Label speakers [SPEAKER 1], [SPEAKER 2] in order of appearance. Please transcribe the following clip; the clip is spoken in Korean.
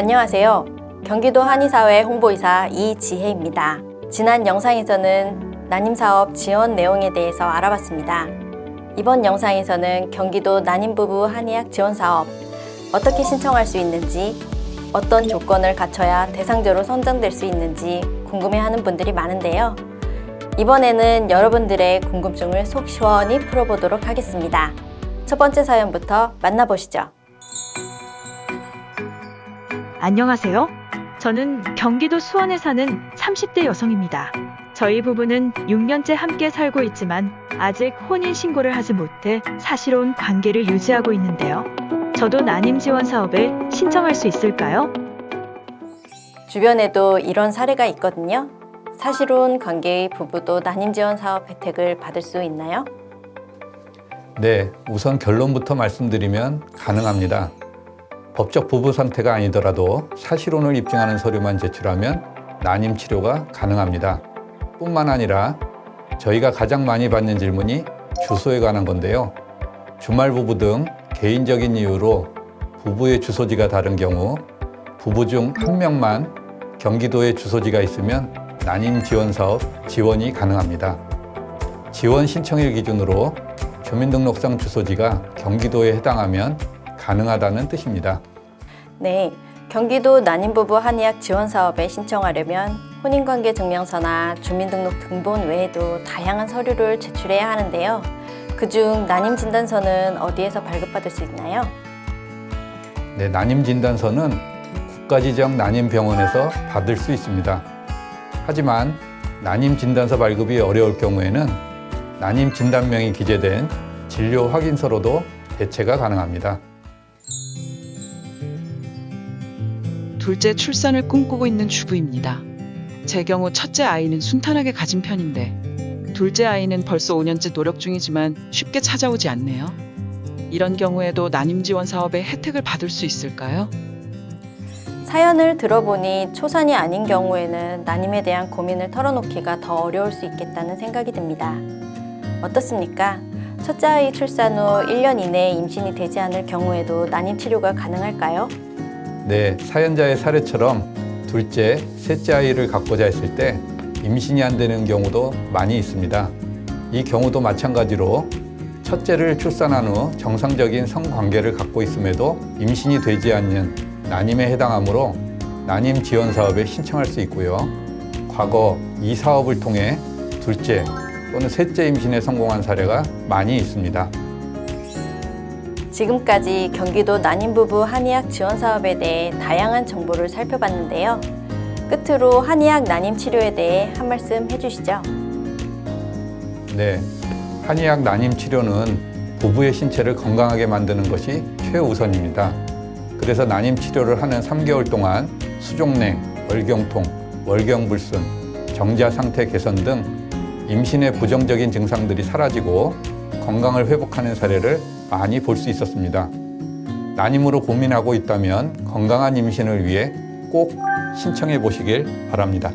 [SPEAKER 1] 안녕하세요. 경기도 한의사회 홍보이사 이지혜입니다. 지난 영상에서는 난임사업 지원 내용에 대해서 알아봤습니다. 이번 영상에서는 경기도 난임부부 한의학 지원사업 어떻게 신청할 수 있는지, 어떤 조건을 갖춰야 대상자로 선정될 수 있는지 궁금해하는 분들이 많은데요. 이번에는 여러분들의 궁금증을 속 시원히 풀어보도록 하겠습니다. 첫 번째 사연부터 만나보시죠.
[SPEAKER 2] 안녕하세요. 저는 경기도 수원에 사는 30대 여성입니다. 저희 부부는 6년째 함께 살고 있지만 아직 혼인신고를 하지 못해 사실혼 관계를 유지하고 있는데요. 저도 난임 지원 사업에 신청할 수 있을까요?
[SPEAKER 1] 주변에도 이런 사례가 있거든요. 사실혼 관계의 부부도 난임 지원 사업 혜택을 받을 수 있나요?
[SPEAKER 3] 네, 우선 결론부터 말씀드리면 가능합니다. 법적 부부 상태가 아니더라도 사실혼을 입증하는 서류만 제출하면 난임 치료가 가능합니다. 뿐만 아니라 저희가 가장 많이 받는 질문이 주소에 관한 건데요. 주말 부부 등 개인적인 이유로 부부의 주소지가 다른 경우 부부 중 한 명만 경기도에 주소지가 있으면 난임 지원 사업 지원이 가능합니다. 지원 신청일 기준으로 주민등록상 주소지가 경기도에 해당하면 가능하다는 뜻입니다.
[SPEAKER 1] 네, 경기도 난임부부 한의학 지원 사업에 신청하려면 혼인관계 증명서나 주민등록 등본 외에도 다양한 서류를 제출해야 하는데요. 그중 난임진단서는 어디에서 발급받을 수 있나요?
[SPEAKER 3] 네, 난임진단서는 국가지정 난임병원에서 받을 수 있습니다. 하지만 난임진단서 발급이 어려울 경우에는 난임진단명이 기재된 진료 확인서로도 대체가 가능합니다.
[SPEAKER 4] 둘째 출산을 꿈꾸고 있는 주부입니다. 제 경우 첫째 아이는 순탄하게 가진 편인데 둘째 아이는 벌써 5년째 노력 중이지만 쉽게 찾아오지 않네요. 이런 경우에도 난임 지원 사업의 혜택을 받을 수 있을까요?
[SPEAKER 1] 사연을 들어보니 초산이 아닌 경우에는 난임에 대한 고민을 털어놓기가 더 어려울 수 있겠다는 생각이 듭니다. 어떻습니까? 첫째 아이 출산 후 1년 이내에 임신이 되지 않을 경우에도 난임 치료가 가능할까요?
[SPEAKER 3] 네, 사연자의 사례처럼 둘째, 셋째 아이를 갖고자 했을 때 임신이 안 되는 경우도 많이 있습니다. 이 경우도 마찬가지로 첫째를 출산한 후 정상적인 성관계를 갖고 있음에도 임신이 되지 않는 난임에 해당하므로 난임 지원 사업에 신청할 수 있고요. 과거 이 사업을 통해 둘째 또는 셋째 임신에 성공한 사례가 많이 있습니다.
[SPEAKER 1] 지금까지 경기도 난임부부 한의학 지원 사업에 대해 다양한 정보를 살펴봤는데요. 끝으로 한의학 난임 치료에 대해 한 말씀 해주시죠.
[SPEAKER 3] 네, 한의학 난임 치료는 부부의 신체를 건강하게 만드는 것이 최우선입니다. 그래서 난임 치료를 하는 3개월 동안 수족냉, 월경통, 월경불순, 정자 상태 개선 등 임신의 부정적인 증상들이 사라지고 건강을 회복하는 사례를 많이 볼 수 있었습니다. 난임으로 고민하고 있다면 건강한 임신을 위해 꼭 신청해 보시길 바랍니다.